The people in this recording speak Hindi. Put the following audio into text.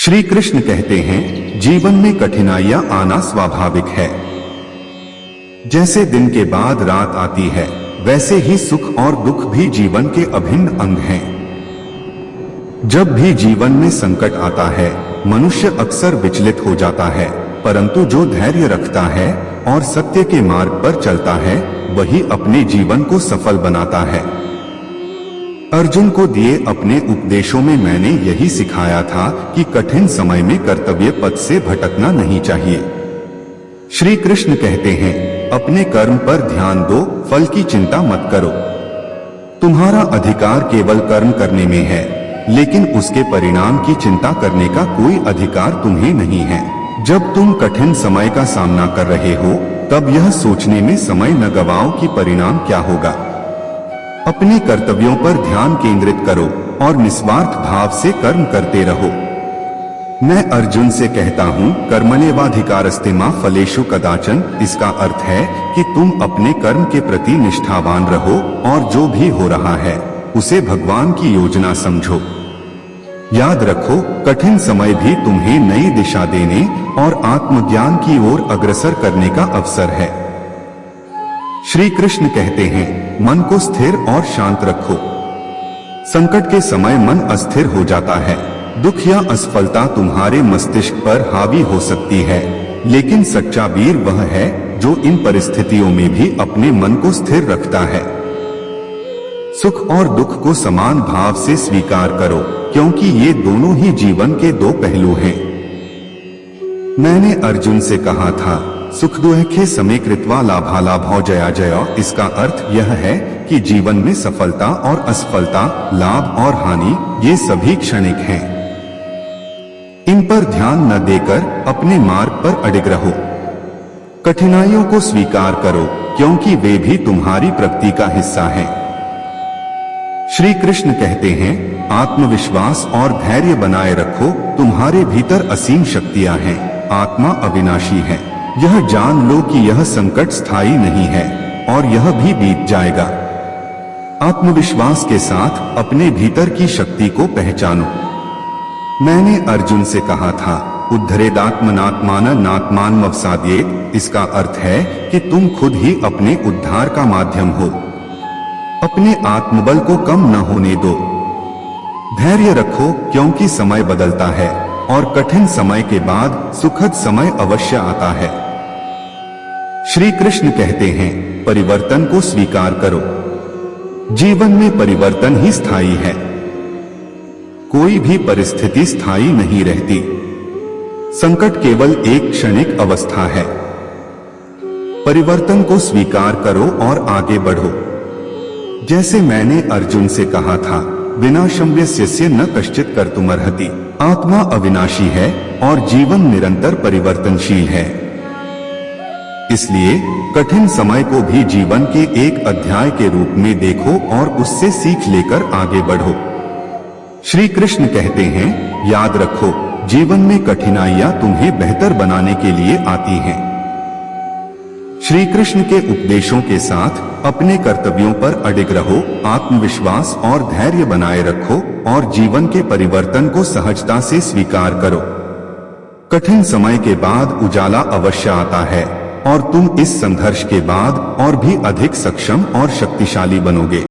श्री कृष्ण कहते हैं, जीवन में कठिनाइयां आना स्वाभाविक है। जैसे दिन के बाद रात आती है, वैसे ही सुख और दुख भी जीवन के अभिन्न अंग हैं। जब भी जीवन में संकट आता है, मनुष्य अक्सर विचलित हो जाता है, परंतु जो धैर्य रखता है और सत्य के मार्ग पर चलता है, वही अपने जीवन को सफल बनाता है। अर्जुन को दिए अपने उपदेशों में मैंने यही सिखाया था कि कठिन समय में कर्तव्य पथ से भटकना नहीं चाहिए। श्री कृष्ण कहते हैं, अपने कर्म पर ध्यान दो, फल की चिंता मत करो। तुम्हारा अधिकार केवल कर्म करने में है, लेकिन उसके परिणाम की चिंता करने का कोई अधिकार तुम्हें नहीं है। जब तुम कठिन समय का सामना कर रहे हो, तब यह सोचने में समय न गवाओ कि परिणाम क्या होगा। अपने कर्तव्यों पर ध्यान केंद्रित करो और निस्वार्थ भाव से कर्म करते रहो। मैं अर्जुन से कहता हूँ, कर्मण्येवाधिकारस्ते मा फलेषु कदाचन। इसका अर्थ है कि तुम अपने कर्म के प्रति निष्ठावान रहो और जो भी हो रहा है उसे भगवान की योजना समझो। याद रखो, कठिन समय भी तुम्हें नई दिशा देने और आत्मज्ञान की ओर अग्रसर करने का अवसर है। श्री कृष्ण कहते हैं, मन को स्थिर और शांत रखो। संकट के समय मन अस्थिर हो जाता है। दुख या असफलता तुम्हारे मस्तिष्क पर हावी हो सकती है, लेकिन सच्चा वीर वह है जो इन परिस्थितियों में भी अपने मन को स्थिर रखता है। सुख और दुख को समान भाव से स्वीकार करो, क्योंकि ये दोनों ही जीवन के दो पहलू हैं। मैंने अर्जुन से कहा था, सुख दुखे समे कृत्वा लाभालाभौ जया जया। इसका अर्थ यह है कि जीवन में सफलता और असफलता, लाभ और हानि, ये सभी क्षणिक हैं। इन पर ध्यान न देकर अपने मार्ग पर अडिग रहो। कठिनाइयों को स्वीकार करो, क्योंकि वे भी तुम्हारी प्रगति का हिस्सा हैं। श्री कृष्ण कहते हैं, आत्मविश्वास और धैर्य बनाए रखो। तुम्हारे भीतर असीम शक्तियां हैं। आत्मा अविनाशी है। यह जान लो कि यह संकट स्थायी नहीं है और यह भी बीत जाएगा। आत्मविश्वास के साथ अपने भीतर की शक्ति को पहचानो। मैंने अर्जुन से कहा था, उद्धरेदात्मनात्मान नात्मानमवसाद्येत। इसका अर्थ है कि तुम खुद ही अपने उद्धार का माध्यम हो। अपने आत्मबल को कम न होने दो। धैर्य रखो, क्योंकि समय बदलता है और कठिन समय के बाद सुखद समय अवश्य आता है। श्री कृष्ण कहते हैं, परिवर्तन को स्वीकार करो। जीवन में परिवर्तन ही स्थायी है। कोई भी परिस्थिति स्थायी नहीं रहती। संकट केवल एक क्षणिक अवस्था है। परिवर्तन को स्वीकार करो और आगे बढ़ो। जैसे मैंने अर्जुन से कहा था, विनाशं यस्य न कश्चित् कर्तुमर्हति। आत्मा अविनाशी है और जीवन निरंतर परिवर्तनशील है। इसलिए कठिन समय को भी जीवन के एक अध्याय के रूप में देखो और उससे सीख लेकर आगे बढ़ो। श्री कृष्ण कहते हैं, याद रखो, जीवन में कठिनाइयां तुम्हें बेहतर बनाने के लिए आती हैं। श्री कृष्ण के उपदेशों के साथ अपने कर्तव्यों पर अडिग रहो, आत्मविश्वास और धैर्य बनाए रखो और जीवन के परिवर्तन को सहजता से स्वीकार करो। कठिन समय के बाद उजाला अवश्य आता है और तुम इस संघर्ष के बाद और भी अधिक सक्षम और शक्तिशाली बनोगे।